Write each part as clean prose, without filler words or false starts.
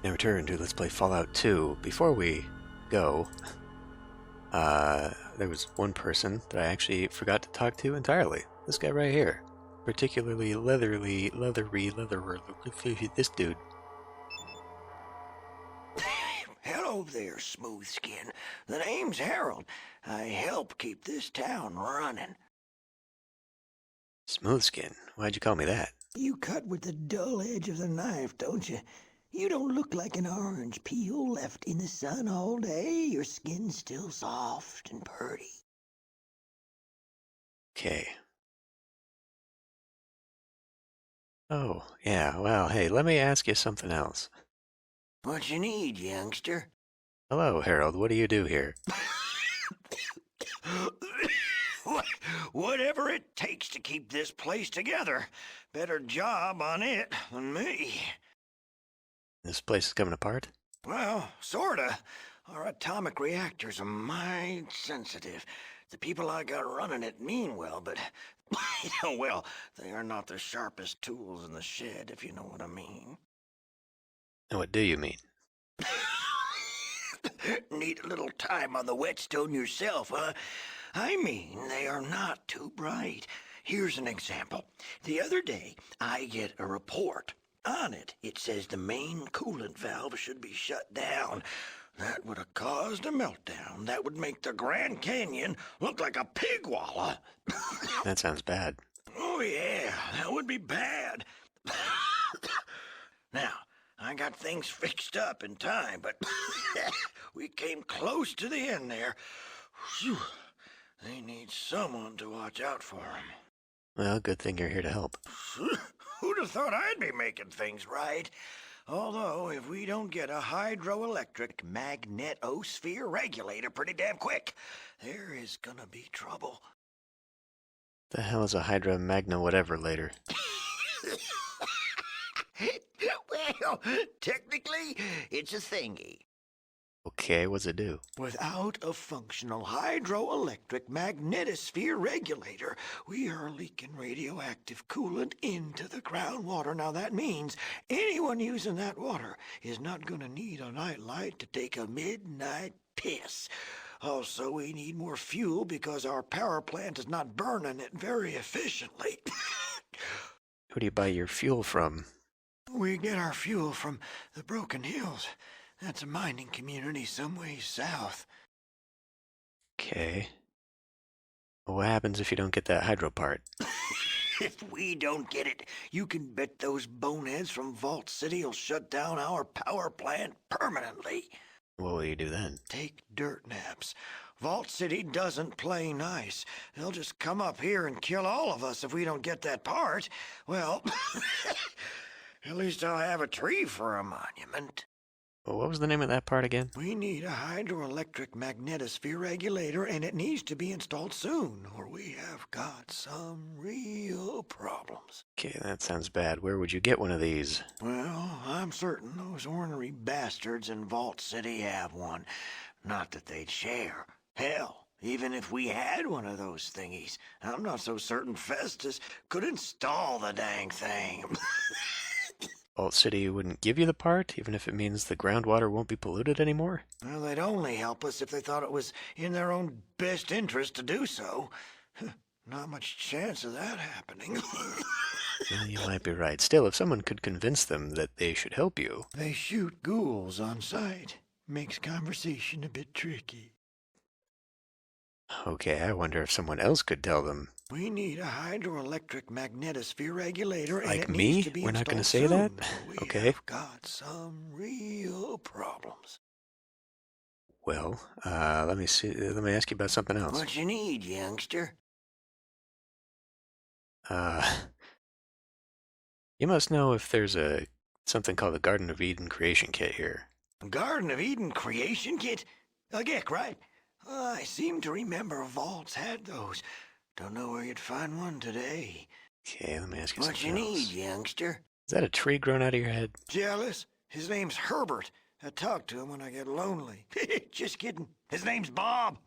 and return to Let's Play Fallout 2. Before we go, there was one person that I actually forgot to talk to entirely. This guy right here. Particularly leathery, this dude. Hello there, Smooth Skin. The name's Harold. I help keep this town running. Smoothskin? Why'd you call me that? You cut with the dull edge of the knife, don't you? You don't look like an orange peel left in the sun all day. Your skin's still soft and purty. Okay. Oh, yeah, well, hey, let me ask you something else. What you need, youngster? Hello, Harold, what do you do here? Whatever it takes to keep this place together. Better job on it than me. This place is coming apart? Well, sorta. Our atomic reactors are mighty sensitive. The people I got running it mean well, but, well, they are not the sharpest tools in the shed, if you know what I mean. What do you mean? Need a little time on the whetstone yourself, huh? I mean, they are not too bright. Here's an example. The other day, I get a report. On it, it says the main coolant valve should be shut down. That would have caused a meltdown. That would make the Grand Canyon look like a pig wallah. That sounds bad. Oh, yeah, that would be bad. Now, I got things fixed up in time, but we came close to the end there. Whew. They need someone to watch out for them. Well, good thing you're here to help. Who'd have thought I'd be making things right? Although, if we don't get a hydroelectric magnetosphere regulator pretty damn quick, there is gonna be trouble. The hell is a Hydra Magna whatever later? Well, technically, it's a thingy. Okay, what's it do? Without a functional hydroelectric magnetosphere regulator, we are leaking radioactive coolant into the groundwater. Now that means anyone using that water is not going to need a nightlight to take a midnight piss. Also, we need more fuel because our power plant is not burning it very efficiently. Who do you buy your fuel from? We get our fuel from the Broken Hills. That's a mining community some ways south. Okay. Well, what happens if you don't get that hydro part? If we don't get it, you can bet those boneheads from Vault City will shut down our power plant permanently. What will you do then? Take dirt naps. Vault City doesn't play nice. They'll just come up here and kill all of us if we don't get that part. Well, at least I'll have a tree for a monument. Well, what was the name of that part again? We need a hydroelectric magnetosphere regulator, and it needs to be installed soon, or we have got some real problems. Okay, that sounds bad. Where would you get one of these? Well, I'm certain those ornery bastards in Vault City have one. Not that they'd share. Hell, even if we had one of those thingies, I'm not so certain Festus could install the dang thing. Vault City wouldn't give you the part, even if it means the groundwater won't be polluted anymore? Well, they'd only help us if they thought it was in their own best interest to do so. Not much chance of that happening. Well, you might be right. Still, if someone could convince them that they should help you... They shoot ghouls on sight. Makes conversation a bit tricky. Okay, I wonder if someone else could tell them. We need a hydroelectric magnetosphere regulator, and Like it me? needs to be We're not gonna installed say that? soon. Okay. We've got some real problems. Well, let me see. Let me ask you about something else. What you need, youngster? You must know if there's something called the Garden of Eden creation kit here. Garden of Eden creation kit? A Gecko, right? I seem to remember Vaults had those. Don't know where you'd find one today. Okay, let me ask you What something you else. need, youngster? Is that a tree growing out of your head? Jealous? His name's Herbert. I talk to him when I get lonely. Just kidding. His name's Bob.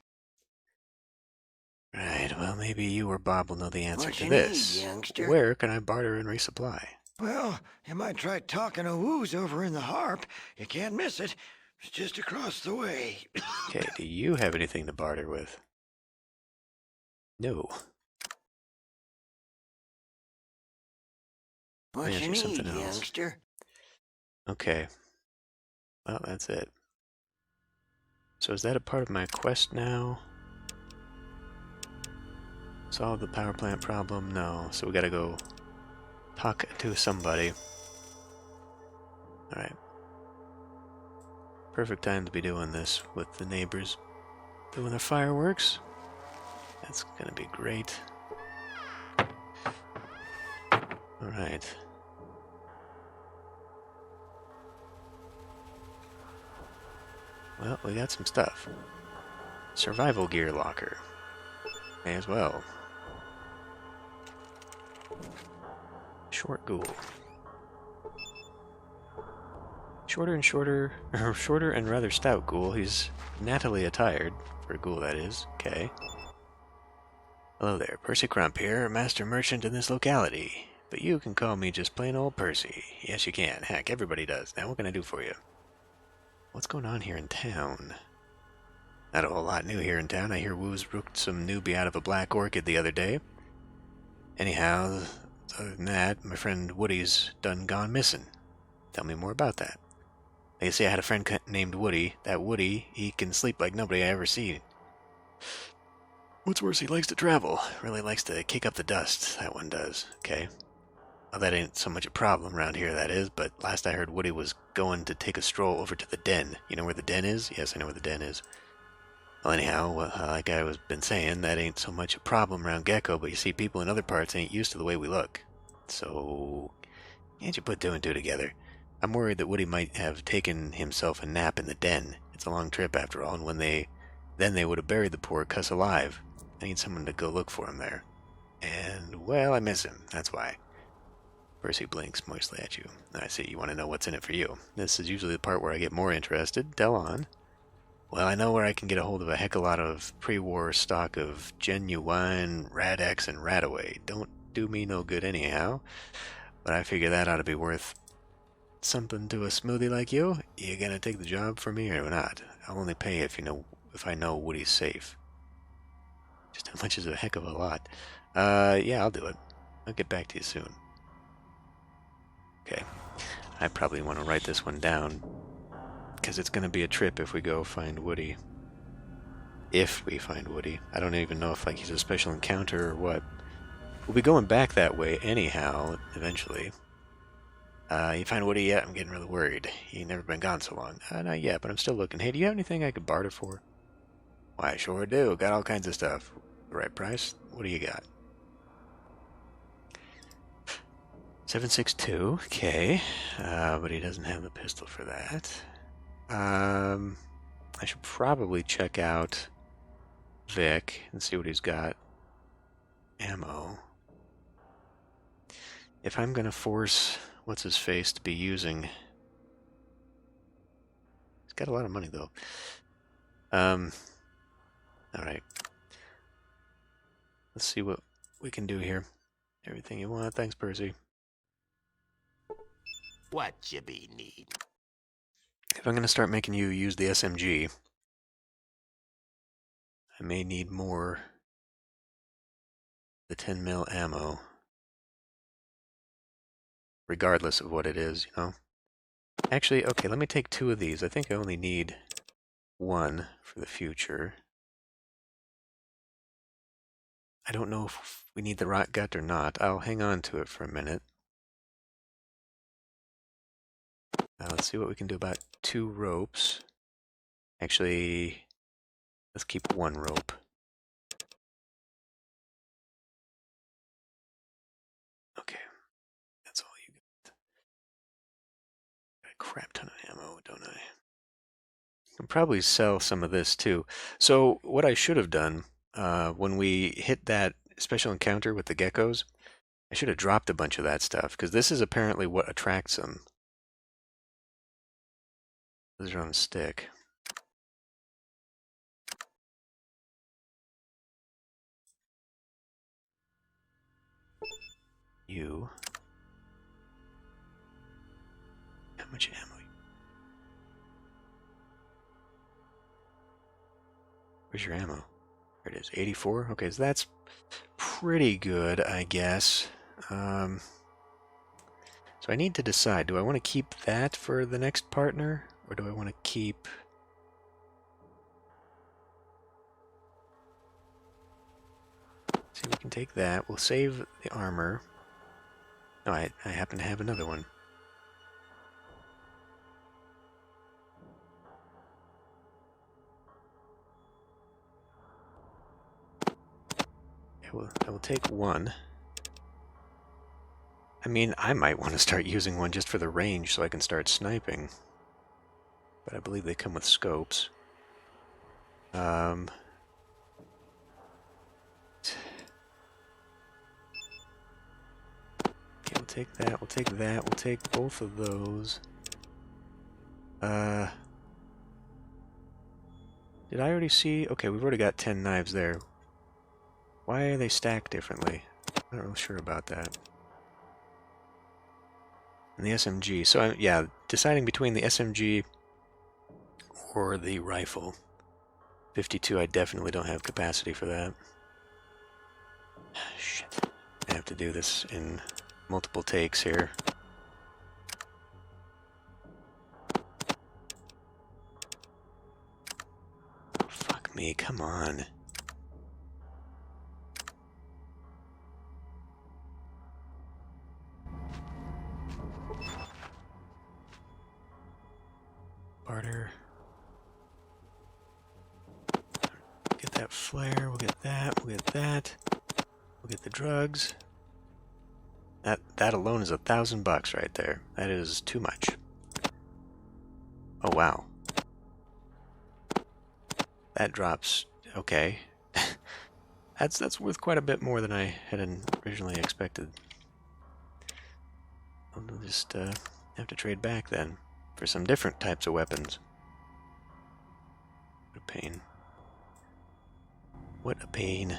Right, well, maybe you or Bob will know the answer What to you this. need, youngster? Where can I barter and resupply? Well, you might try talking to Woo's over in the Harp. You can't miss it. It's just across the way. Okay, do you have anything to barter with? No. Let me What ask you you need, something else. youngster? Okay. Well, that's it. So is that a part of my quest now? Solve the power plant problem? No. So we gotta go talk to somebody. Alright. Perfect time to be doing this with the neighbors doing their fireworks. That's gonna be great. Alright. Well, we got some stuff. Survival gear locker. May as well. Short ghoul. Shorter and shorter, or shorter and rather stout ghoul. He's nattily attired, for a ghoul that is. Okay. Hello there, Percy Crump here, master merchant in this locality. But you can call me just plain old Percy. Yes, you can. Heck, everybody does. Now, what can I do for you? What's going on here in town? Not a whole lot new here in town. I hear Woo's rooked some newbie out of a black orchid the other day. Anyhow, other than that, my friend Woody's done gone missing. Tell me more about that. Like I say, I had a friend named Woody. That Woody, he can sleep like nobody I ever seen. What's worse, he likes to travel. Really likes to kick up the dust, that one does. Okay. Well, that ain't so much a problem around here, that is, but last I heard Woody was going to take a stroll over to the den. You know where the den is? Yes, I know where the den is. Well, anyhow, like I was been saying, that ain't so much a problem around Gecko, but you see, people in other parts ain't used to the way we look. So, can't you put two and two together? I'm worried that Woody might have taken himself a nap in the den. It's a long trip, after all, and then they would have buried the poor cuss alive. I need someone to go look for him there. And, well, I miss him, that's why. Percy blinks moistly at you. I see, you want to know what's in it for you. This is usually the part where I get more interested. Tell on. Well, I know where I can get a hold of a heck of a lot of pre-war stock of genuine Rad-X and Radaway. Don't do me no good anyhow, but I figure that ought to be worth something to a smoothie like you. You gonna take the job for me or not? I'll only pay if I know Woody's safe. Just how much is a heck of a lot. Yeah, I'll do it. I'll get back to you soon. Okay. I probably want to write this one down, because it's going to be a trip if we go find Woody. If we find Woody. I don't even know if he's a special encounter or what. We'll be going back that way anyhow, eventually. You find Woody yet? I'm getting really worried. He ain't never been gone so long. Not yet, but I'm still looking. Hey, do you have anything I could barter for? Why, I sure do. Got all kinds of stuff. The right price? What do you got? 762, okay. But he doesn't have the pistol for that. I should probably check out Vic and see what he's got. Ammo. If I'm gonna force what's-his-face to be using... He's got a lot of money, though. Alright. Let's see what we can do here. Everything you want. Thanks, Percy. What you be need? If I'm gonna start making you use the SMG, I may need more the 10 mil ammo. Regardless of what it is, you know? Actually, okay, let me take 2 of these. I think I only need 1 for the future. I don't know if we need the rot gut or not. I'll hang on to it for a minute. Let's see what we can do about 2 ropes. Actually, let's keep 1 rope. Okay, that's all you got. Got a crap ton of ammo, don't I? I can probably sell some of this too. So what I should have done when we hit that special encounter with the geckos, I should have dropped a bunch of that stuff, because this is apparently what attracts them. Those are on a stick. You. much ammo? Where's your ammo? There it is, 84. Okay, so that's pretty good, I guess. So I need to decide, do I want to keep that for the next partner, or do I want to keep... See, we can take that. We'll save the armor. Oh, I happen to have another one. I will take one. I mean, I might want to start using one just for the range so I can start sniping. But I believe they come with scopes. Okay, we'll take that, we'll take that, we'll take both of those. Did I already see? Okay, we've already got 10 knives there. Why are they stacked differently? I'm not real sure about that. And the SMG. So, yeah, deciding between the SMG or the rifle. 52, I definitely don't have capacity for that. Shit. I have to do this in multiple takes here. Fuck me, come on. Barter. Get that flare, we'll get that, we'll get that. We'll get the drugs. That alone is $1,000 right there. That is too much. Oh wow. That drops. Okay. That's worth quite a bit more than I had originally expected. I'll just have to trade back then for some different types of weapons. What a pain. What a pain.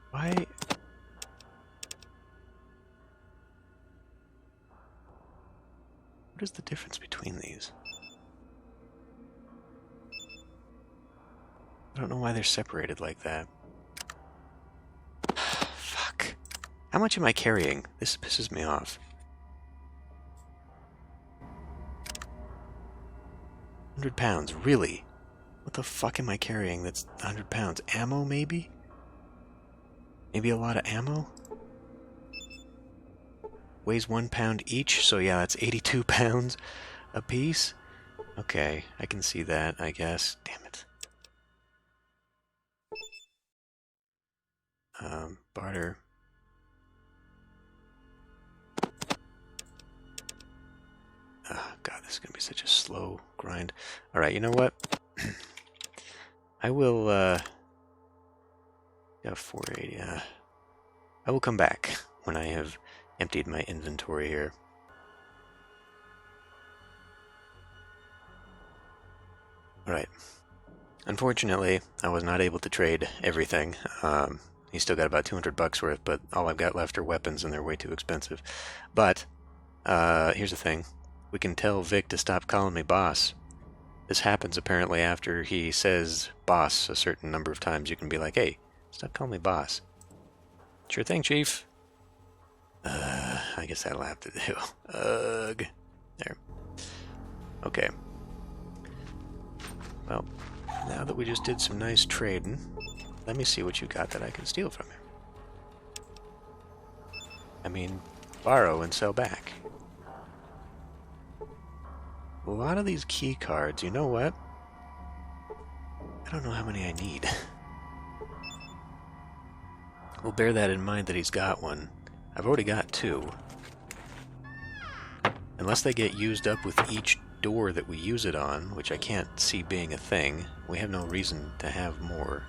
Why? What is the difference between these? I don't know why they're separated like that. Fuck. How much am I carrying? This pisses me off. 100 pounds, really? What the fuck am I carrying that's 100 pounds? Ammo, maybe? Maybe a lot of ammo? Weighs 1 pound each, so yeah, that's 82 pounds a piece? Okay, I can see that, I guess. Damn it. Barter. Oh, God, this is gonna be such a slow grind. Alright, you know what? I will, yeah, 480, I will come back when I have emptied my inventory here. Alright. Unfortunately, I was not able to trade everything. He's still got about 200 bucks worth, but all I've got left are weapons and they're way too expensive. But, here's the thing. We can tell Vic to stop calling me boss. This happens apparently after he says boss a certain number of times. You can be like, hey, stop calling me boss. Sure thing, Chief. I guess that'll have to do. Ugh. There. Okay. Well, now that we just did some nice trading, let me see what you got that I can steal from you. I mean, borrow and sell back. A lot of these key cards, you know what? I don't know how many I need. We'll bear that in mind that he's got one. I've already got 2. Unless they get used up with each door that we use it on, which I can't see being a thing, we have no reason to have more.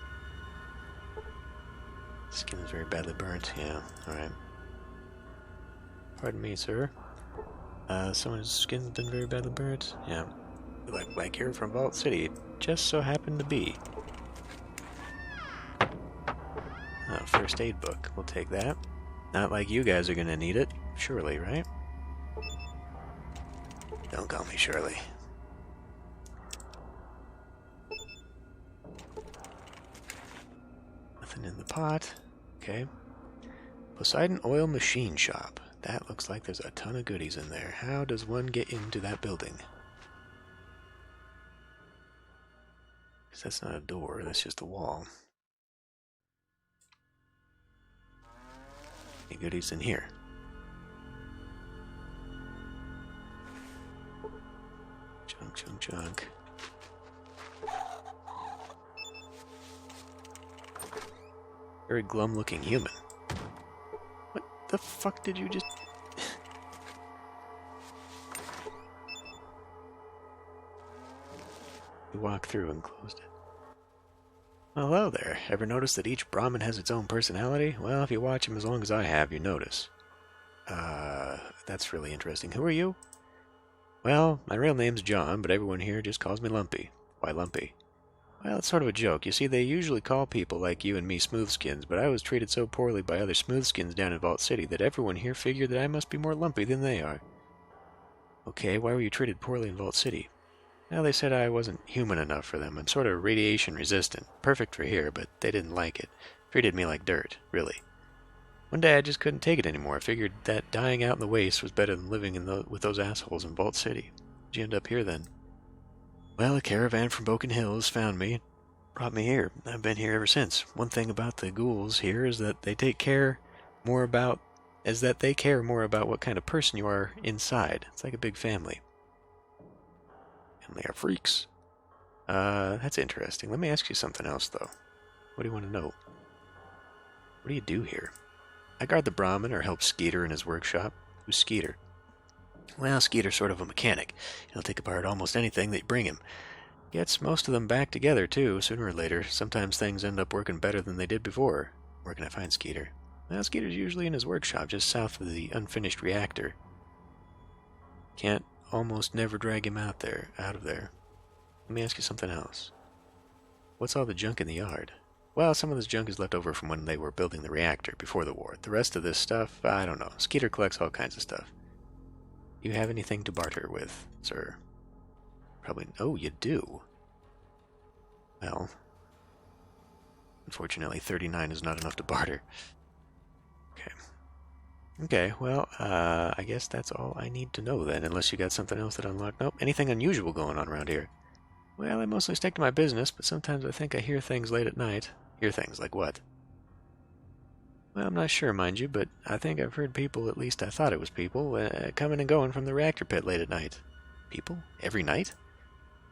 Skin is very badly burnt, yeah, alright. Pardon me, sir. Someone's skin's been very badly burnt? Yeah. Like you're from Vault City. It just so happened to be. Oh, first aid book. We'll take that. Not like you guys are gonna need it. Surely, right? Don't call me Shirley. Nothing in the pot. Okay. Poseidon Oil Machine Shop. That looks like there's a ton of goodies in there. How does one get into that building? Because that's not a door, that's just a wall. Any goodies in here? Junk, junk, junk. Very glum-looking human. What the fuck did you just... We walked through and closed it. Well, hello there. Ever notice that each Brahmin has its own personality? Well, if you watch him as long as I have, you notice. That's really interesting. Who are you? Well, my real name's John, but everyone here just calls me Lumpy. Why Lumpy? Well, it's sort of a joke. You see, they usually call people like you and me Smoothskins, but I was treated so poorly by other Smoothskins down in Vault City that everyone here figured that I must be more lumpy than they are. Okay, why were you treated poorly in Vault City? Well, they said I wasn't human enough for them. I'm sort of radiation resistant. Perfect for here, but they didn't like it. Treated me like dirt, really. One day I just couldn't take it anymore. I figured that dying out in the waste was better than living with those assholes in Vault City. How'd you end up here then? Well, a caravan from Broken Hills found me, brought me here. I've been here ever since. One thing about the ghouls here is that they care more about what kind of person you are inside. It's like a big family. And they are freaks. That's interesting. Let me ask you something else, though. What do you want to know? What do you do here? I guard the Brahmin or help Skeeter in his workshop. Who's Skeeter? Well, Skeeter's sort of a mechanic. He'll take apart almost anything that you bring him. Gets most of them back together, too, sooner or later. Sometimes things end up working better than they did before. Where can I find Skeeter? Well, Skeeter's usually in his workshop, just south of the unfinished reactor. Can't almost never drag him out of there. Let me ask you something else. What's all the junk in the yard? Well, some of this junk is left over from when they were building the reactor before the war. The rest of this stuff, I don't know. Skeeter collects all kinds of stuff. You have anything to barter with, sir? Probably. Oh, you do. Well, unfortunately, 39 is not enough to barter. Okay. Okay, well, I guess that's all I need to know then, unless you got something else that unlocked. Nope, anything unusual going on around here? Well, I mostly stick to my business, but sometimes I think I hear things late at night. Hear things like what? Well, I'm not sure, mind you, but I think I've heard people, at least I thought it was people, coming and going from the reactor pit late at night. People? Every night?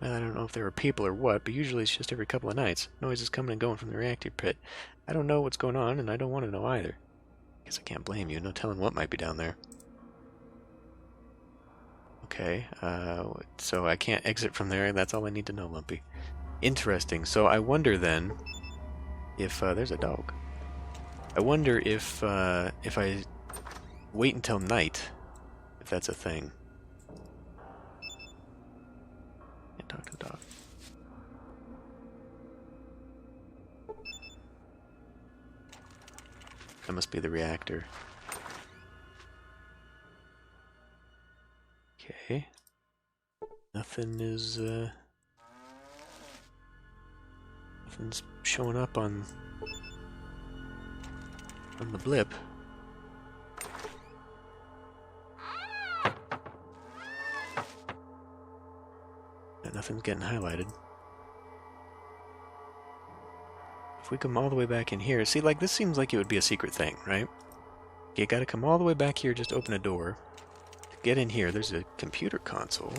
Well, I don't know if they were people or what, but usually it's just every couple of nights. Noises coming and going from the reactor pit. I don't know what's going on, and I don't want to know either. Guess I can't blame you. No telling what might be down there. Okay, so I can't exit from there. That's all I need to know, Lumpy. Interesting. So I wonder then if there's a dog. I wonder if I wait until night, if that's a thing. Can't talk to the dog. That must be the reactor. Okay. Nothing's showing up on the blip. And nothing's getting highlighted. If we come all the way back in here, see, like, this seems like it would be a secret thing, right? You gotta come all the way back here, just open a door. To get in here, there's a computer console.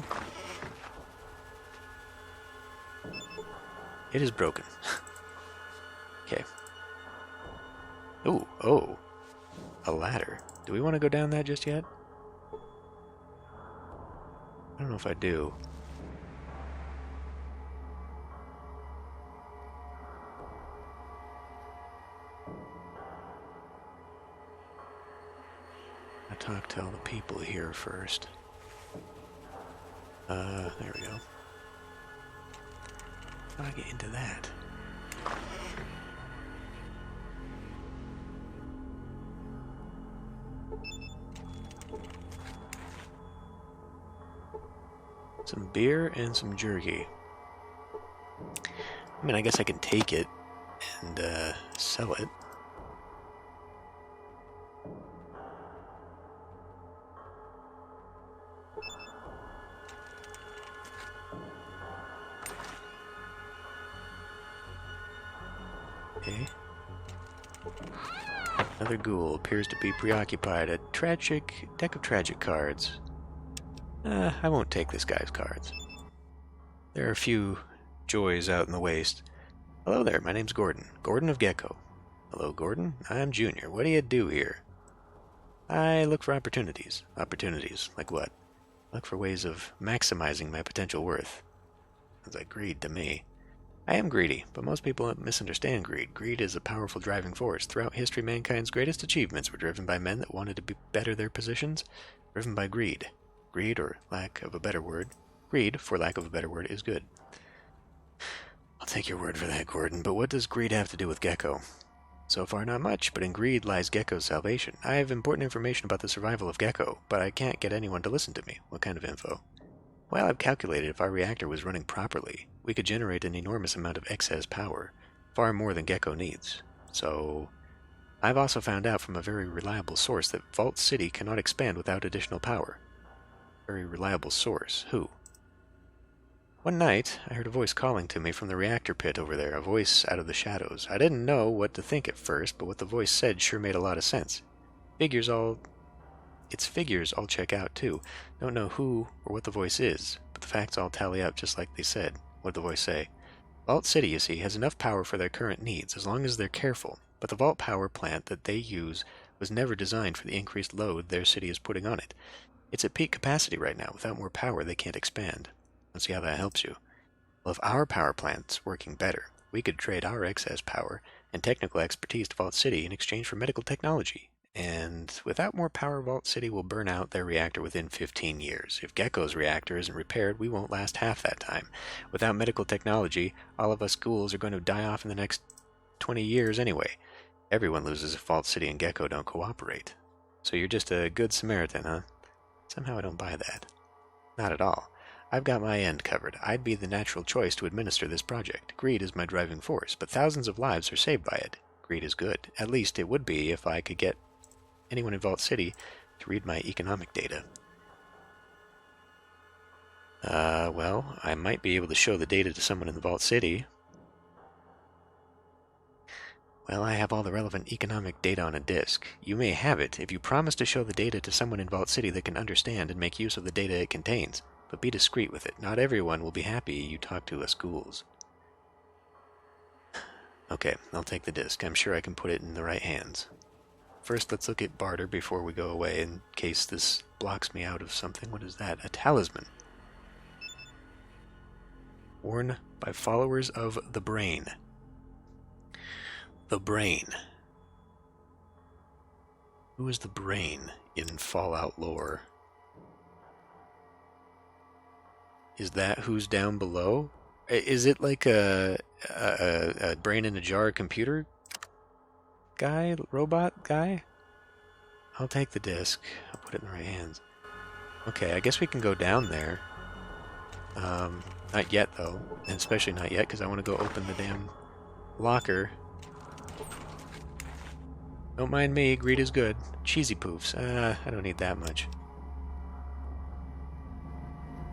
It is broken. Okay. Ooh, oh. A ladder. Do we want to go down that just yet? I don't know if I do. I talk to all the people here first. There we go. How do I get into that? Some beer and some jerky. I mean, I guess I can take it and sell it. Okay. Another ghoul appears to be preoccupied. A tragic deck of tragic cards. I won't take this guy's cards. There are a few joys out in the waste. Hello there, my name's Gordon. Gordon of Gecko. Hello, Gordon. I'm Junior. What do you do here? I look for opportunities. Opportunities? Like what? I look for ways of maximizing my potential worth. Sounds like greed to me. I am greedy, but most people misunderstand greed. Greed is a powerful driving force. Throughout history, mankind's greatest achievements were driven by men that wanted to better their positions, driven by greed. Greed, or lack of a better word. Greed, for lack of a better word, is good. I'll take your word for that, Gordon, but what does greed have to do with Gecko? So far, not much, but in greed lies Gecko's salvation. I have important information about the survival of Gecko, but I can't get anyone to listen to me. What kind of info? Well, I've calculated if our reactor was running properly, we could generate an enormous amount of excess power, far more than Gecko needs. So, I've also found out from a very reliable source that Vault City cannot expand without additional power. Very reliable source. Who? One night, I heard a voice calling to me from the reactor pit over there, a voice out of the shadows. I didn't know what to think at first, but what the voice said sure made a lot of sense. Its figures all check out, too. Don't know who or what the voice is, but the facts all tally up just like they said. What'd the voice say? Vault City, you see, has enough power for their current needs, as long as they're careful. But the vault power plant that they use was never designed for the increased load their city is putting on it. It's at peak capacity right now. Without more power, they can't expand. Let's see how that helps you. Well, if our power plant's working better, we could trade our excess power and technical expertise to Vault City in exchange for medical technology. And without more power, Vault City will burn out their reactor within 15 years. If Gecko's reactor isn't repaired, we won't last half that time. Without medical technology, all of us ghouls are going to die off in the next 20 years anyway. Everyone loses if Vault City and Gecko don't cooperate. So you're just a good Samaritan, huh? Somehow I don't buy that. Not at all. I've got my end covered. I'd be the natural choice to administer this project. Greed is my driving force, but thousands of lives are saved by it. Greed is good. At least it would be if I could get anyone in Vault City to read my economic data. Well, I might be able to show the data to someone in the Vault City. Well, I have all the relevant economic data on a disk. You may have it if you promise to show the data to someone in Vault City that can understand and make use of the data it contains. But be discreet with it. Not everyone will be happy you talk to us ghouls. Okay, I'll take the disk. I'm sure I can put it in the right hands. First, let's look at barter before we go away in case this blocks me out of something. What is that? A talisman. Worn by followers of the Brain. The Brain. Who is the Brain in Fallout lore? Is that who's down below? Is it like a brain in a jar computer guy? Robot guy? I'll take the disc. I'll put it in the right hands. Okay, I guess we can go down there. Not yet, though. And especially not yet, because I want to go open the damn locker. Don't mind me, greed is good. Cheesy poofs. I don't need that much.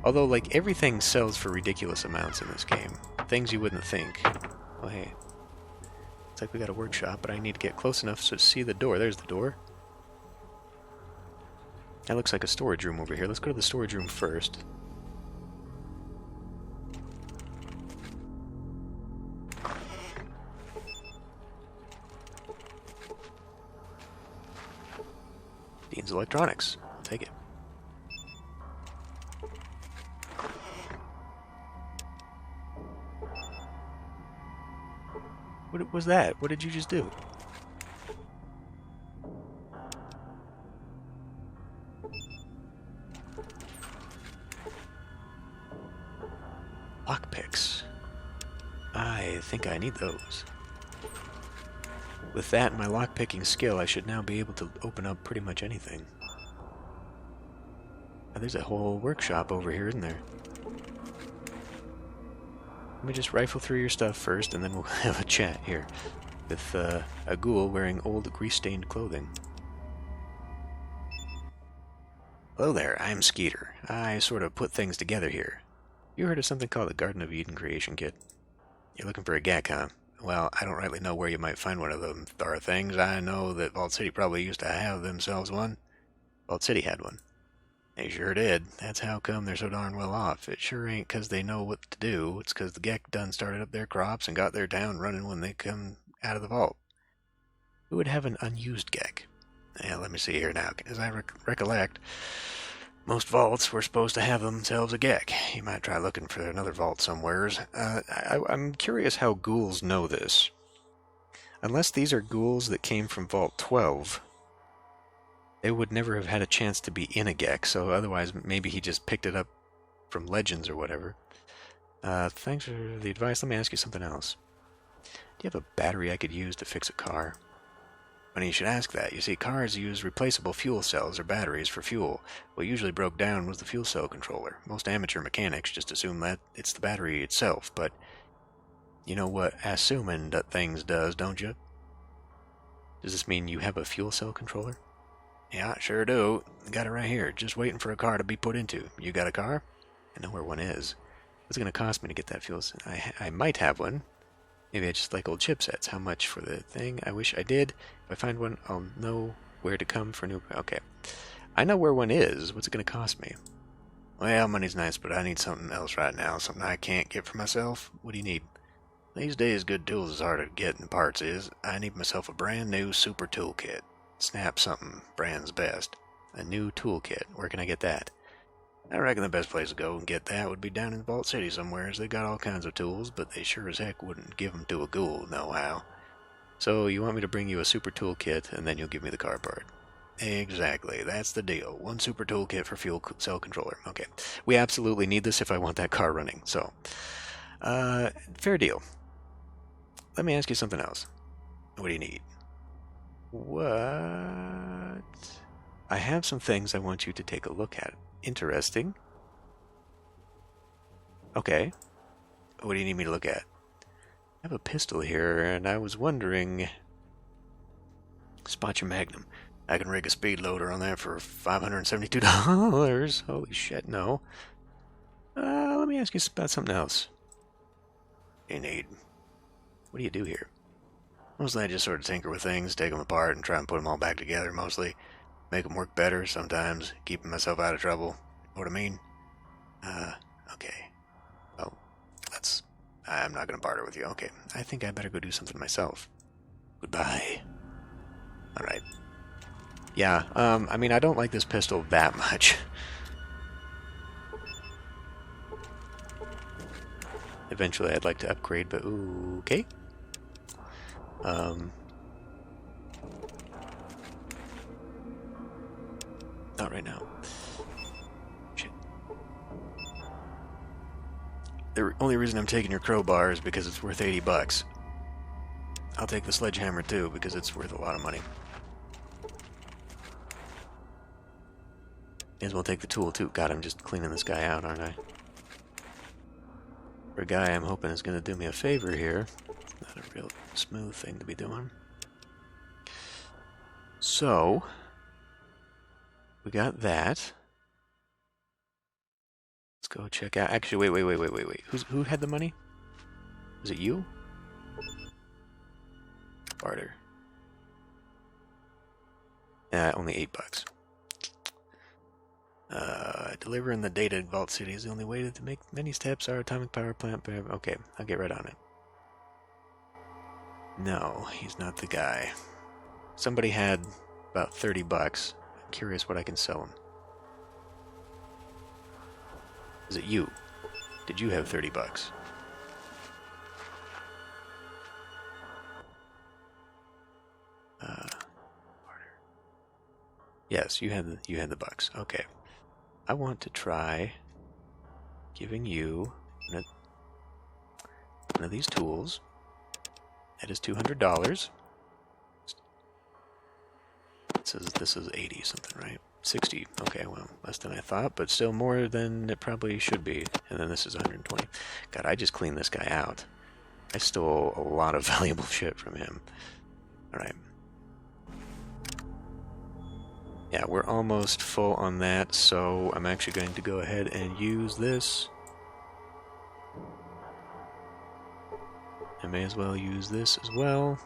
Although, like, everything sells for ridiculous amounts in this game. Things you wouldn't think. Oh, hey. Looks like we got a workshop, but I need to get close enough to see the door. There's the door. That looks like a storage room over here. Let's go to the storage room first. Dean's Electronics. I'll take it. What was that? What did you just do? Lockpicks. think I need those. With that and my lockpicking skill, I should now be able to open up pretty much anything. Oh, there's a whole workshop over here, isn't there? Let me just rifle through your stuff first, and then we'll have a chat here with a ghoul wearing old grease-stained clothing. Hello there, I'm Skeeter. I sort of put things together here. You heard of something called the Garden of Eden Creation Kit? You're looking for a Gecko, huh? Well, I don't rightly know where you might find one of them things. I know that Vault City probably used to have themselves one. Vault City had one. They sure did. That's how come they're so darn well off. It sure ain't 'cause they know what to do. It's 'cause the Gecko done started up their crops and got their town running when they come out of the vault. Who would have an unused Gecko? Yeah, let me see here now. As I recollect, most vaults were supposed to have themselves a Gecko. You might try looking for another vault somewheres. I'm curious how ghouls know this. Unless these are ghouls that came from Vault 12, they would never have had a chance to be in a Gecko, so otherwise maybe he just picked it up from legends or whatever. Thanks for the advice. Let me ask you something else. Do you have a battery I could use to fix a car? Funny you should ask that. You see, cars use replaceable fuel cells or batteries for fuel. What usually broke down was the fuel cell controller. Most amateur mechanics just assume that it's the battery itself, but you know what assuming that things does, don't you? Does this mean you have a fuel cell controller? Yeah, sure do. Got it right here, just waiting for a car to be put into. You got a car? I know where one is. What's it going to cost me to get that fuel cell? I might have one. Maybe I just like old chipsets. How much for the thing? I wish I did. If I find one, I'll know where to come for new... Okay. I know where one is. What's it going to cost me? Well, money's nice, but I need something else right now. Something I can't get for myself. What do you need? These days, good tools is harder to get than parts is. I need myself a brand new super toolkit. Snap something. Brand's best. A new toolkit. Where can I get that? I reckon the best place to go and get that would be down in Vault City somewhere, as they got all kinds of tools, but they sure as heck wouldn't give them to a ghoul, nohow. So you want me to bring you a super toolkit, and then you'll give me the car part? Exactly, that's the deal. One super toolkit for fuel cell controller. Okay, we absolutely need this if I want that car running, so... fair deal. Let me ask you something else. What do you need? What? I have some things I want you to take a look at. Interesting. Okay. What do you need me to look at? I have a pistol here, and I was wondering... Spot your Magnum. I can rig a speed loader on that for $572. Holy shit, no. Let me ask you about something else. You need... What do you do here? Mostly I just sort of tinker with things, take them apart, and try and put them all back together, mostly. Make them work better, sometimes, keeping myself out of trouble. Know what I mean? Okay. Oh, I'm not gonna barter with you. Okay, I think I better go do something myself. Goodbye. Alright. Yeah, I mean, I don't like this pistol that much. Eventually I'd like to upgrade, but okay. Not right now. Shit. The only reason I'm taking your crowbar is because it's worth $80. I'll take the sledgehammer too, because it's worth a lot of money. May as well take the tool too. God, I'm just cleaning this guy out, aren't I? For a guy I'm hoping is going to do me a favor here. Not a real smooth thing to be doing. So... we got that. Let's go check out... Actually, wait. Who had the money? Was it you? Barter. Only $8. Delivering the data in Vault City is the only way to make many steps. Our atomic power plant... Okay, I'll get right on it. No, he's not the guy. Somebody had about $30. Curious what I can sell him. Is it you? Did you have $30? Yes, you had the bucks. Okay. I want to try giving you one of these tools. That is $200. This is 80 something, right? 60. Okay, well, less than I thought, but still more than it probably should be. And then this is 120. God, I just cleaned this guy out. I stole a lot of valuable shit from him. Alright. Yeah, we're almost full on that, so I'm actually going to go ahead and use this. I may as well use this as well.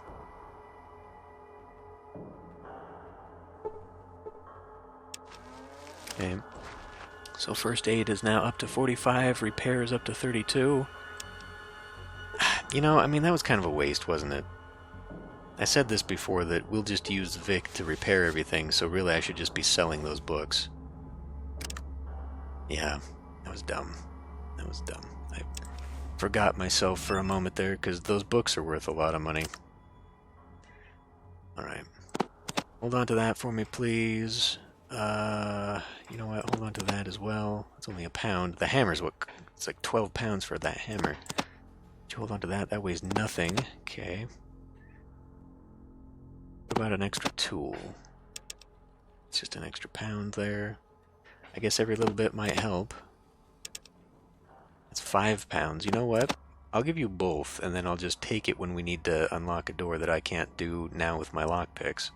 Okay. So first aid is now up to 45, repair is up to 32. You know, I mean, that was kind of a waste, wasn't it? I said this before, that we'll just use Vic to repair everything, so really I should just be selling those books. Yeah, that was dumb. That was dumb. I forgot myself for a moment there, because those books are worth a lot of money. Alright. Hold on to that for me, please. You know what? Hold on to that as well. It's only £1. The hammer's what? It's like 12 pounds for that hammer. Would you hold on to that? That weighs nothing. Okay. What about an extra tool? It's just an extra £1 there. I guess every little bit might help. It's £5. You know what? I'll give you both, and then I'll just take it when we need to unlock a door that I can't do now with my lockpicks.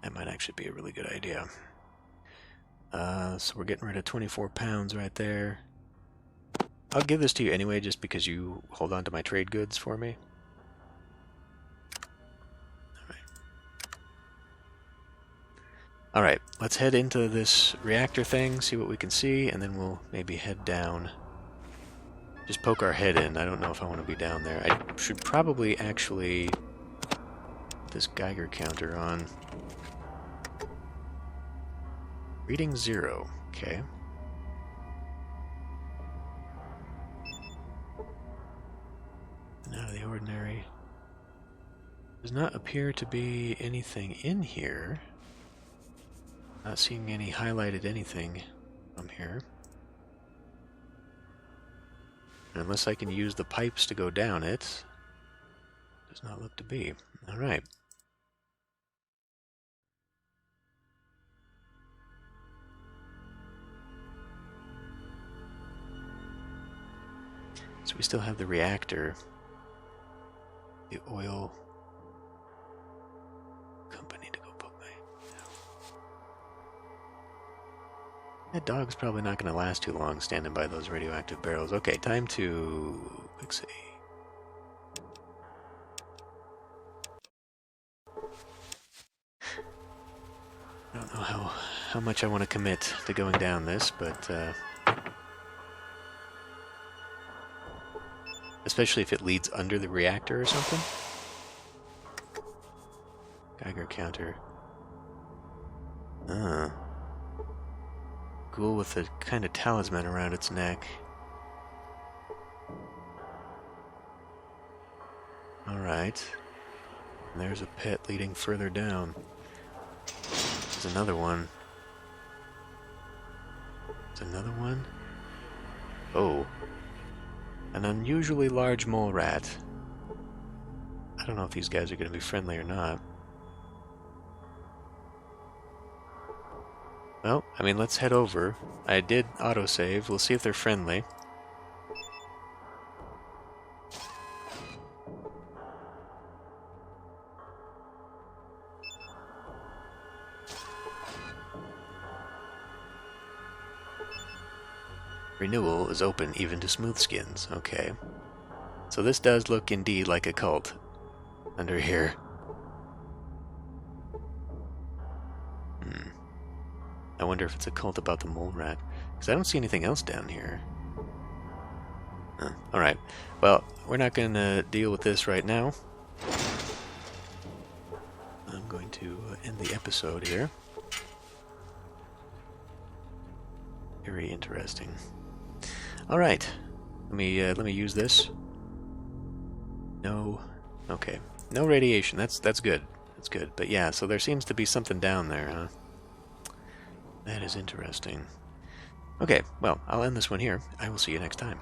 That might actually be a really good idea. So we're getting rid of 24 pounds right there. I'll give this to you anyway, just because you hold on to my trade goods for me. Alright, let's head into this reactor thing, see what we can see, and then we'll maybe head down. Just poke our head in. I don't know if I want to be down there. I should probably actually put this Geiger counter on. Reading 0. Okay. Out of the ordinary. Does not appear to be anything in here. Not seeing any highlighted anything from here. Unless I can use the pipes to go down it. Does not look to be. Alright. So we still have the reactor. The oil company to go poke my... That dog's probably not going to last too long standing by those radioactive barrels. Okay, time to... Let's see. I don't know how much I want to commit to going down this, but... especially if it leads under the reactor or something. Geiger counter. Ghoul with a kind of talisman around its neck. Alright. And there's a pit leading further down. There's another one. There's another one. Oh. An unusually large mole rat. I don't know if these guys are going to be friendly or not. Well, I mean, let's head over. I did autosave. We'll see if they're friendly. Renewal is open even to smooth skins. Okay. So this does look indeed like a cult under here. I wonder if it's a cult about the mole rat. Because I don't see anything else down here. Alright. Well, we're not going to deal with this right now. I'm going to end the episode here. Very interesting. Alright. Let me use this. No. Okay. No radiation. That's good. That's good. But yeah, so there seems to be something down there, huh? That is interesting. Okay, well, I'll end this one here. I will see you next time.